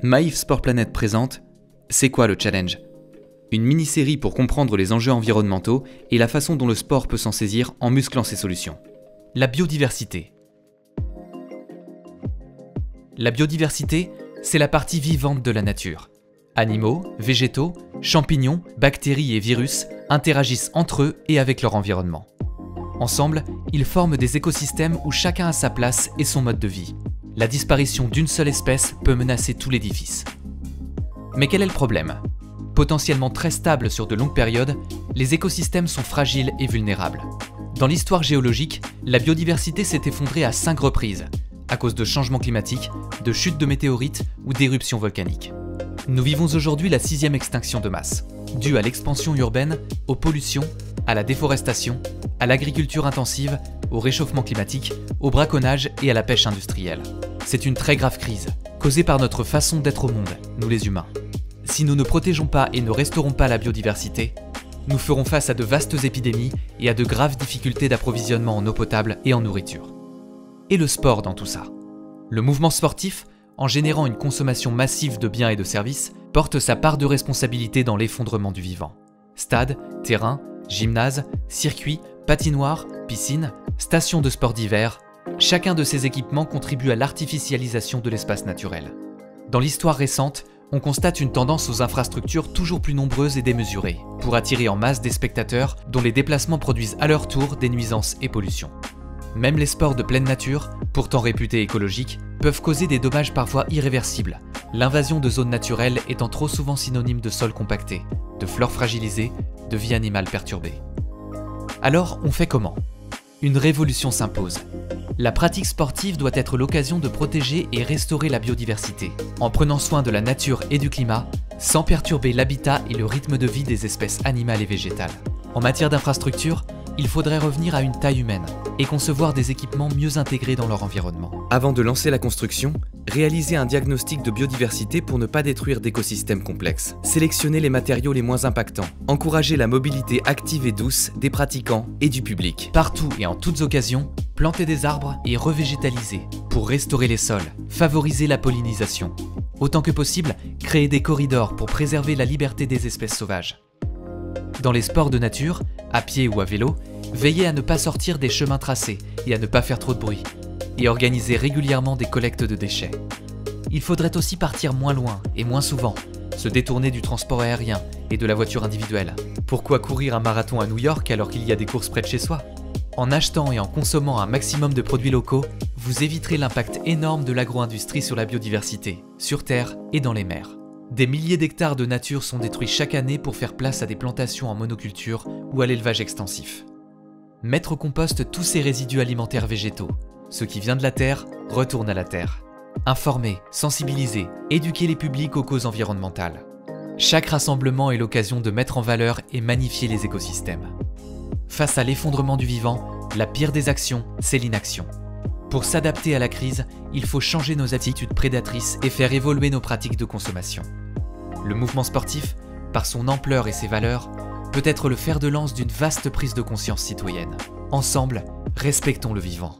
Maïf Sport Planet présente C'est quoi le challenge? Une mini-série pour comprendre les enjeux environnementaux et la façon dont le sport peut s'en saisir en musclant ses solutions. La biodiversité. La biodiversité, c'est la partie vivante de la nature. Animaux, végétaux, champignons, bactéries et virus interagissent entre eux et avec leur environnement. Ensemble, ils forment des écosystèmes où chacun a sa place et son mode de vie. La disparition d'une seule espèce peut menacer tout l'édifice. Mais quel est le problème? Potentiellement très stables sur de longues périodes, les écosystèmes sont fragiles et vulnérables. Dans l'histoire géologique, la biodiversité s'est effondrée à 5 reprises, à cause de changements climatiques, de chutes de météorites ou d'éruptions volcaniques. Nous vivons aujourd'hui la 6e extinction de masse, due à l'expansion urbaine, aux pollutions, à la déforestation, à l'agriculture intensive, au réchauffement climatique, au braconnage et à la pêche industrielle. C'est une très grave crise, causée par notre façon d'être au monde, nous les humains. Si nous ne protégeons pas et ne restaurons pas la biodiversité, nous ferons face à de vastes épidémies et à de graves difficultés d'approvisionnement en eau potable et en nourriture. Et le sport dans tout ça? Le mouvement sportif, en générant une consommation massive de biens et de services, porte sa part de responsabilité dans l'effondrement du vivant. Stades, terrains, gymnases, circuits, patinoires, piscines, stations de sport d'hiver, chacun de ces équipements contribue à l'artificialisation de l'espace naturel. Dans l'histoire récente, on constate une tendance aux infrastructures toujours plus nombreuses et démesurées, pour attirer en masse des spectateurs dont les déplacements produisent à leur tour des nuisances et pollutions. Même les sports de pleine nature, pourtant réputés écologiques, peuvent causer des dommages parfois irréversibles, l'invasion de zones naturelles étant trop souvent synonyme de sols compactés, de flore fragilisée, de vie animale perturbée. Alors, on fait comment? Une révolution s'impose. La pratique sportive doit être l'occasion de protéger et restaurer la biodiversité, en prenant soin de la nature et du climat, sans perturber l'habitat et le rythme de vie des espèces animales et végétales. En matière d'infrastructure, il faudrait revenir à une taille humaine et concevoir des équipements mieux intégrés dans leur environnement. Avant de lancer la construction, réaliser un diagnostic de biodiversité pour ne pas détruire d'écosystèmes complexes. Sélectionner les matériaux les moins impactants. Encourager la mobilité active et douce des pratiquants et du public. Partout et en toutes occasions, planter des arbres et revégétaliser pour restaurer les sols, favoriser la pollinisation. Autant que possible, créer des corridors pour préserver la liberté des espèces sauvages. Dans les sports de nature, à pied ou à vélo, veillez à ne pas sortir des chemins tracés et à ne pas faire trop de bruit, et organisez régulièrement des collectes de déchets. Il faudrait aussi partir moins loin et moins souvent, se détourner du transport aérien et de la voiture individuelle. Pourquoi courir un marathon à New York alors qu'il y a des courses près de chez soi? En achetant et en consommant un maximum de produits locaux, vous éviterez l'impact énorme de l'agro-industrie sur la biodiversité, sur terre et dans les mers. Des milliers d'hectares de nature sont détruits chaque année pour faire place à des plantations en monoculture ou à l'élevage extensif. Mettre au compost tous ces résidus alimentaires végétaux. Ce qui vient de la terre retourne à la terre. Informer, sensibiliser, éduquer les publics aux causes environnementales. Chaque rassemblement est l'occasion de mettre en valeur et magnifier les écosystèmes. Face à l'effondrement du vivant, la pire des actions, c'est l'inaction. Pour s'adapter à la crise, il faut changer nos attitudes prédatrices et faire évoluer nos pratiques de consommation. Le mouvement sportif, par son ampleur et ses valeurs, peut être le fer de lance d'une vaste prise de conscience citoyenne. Ensemble, respectons le vivant.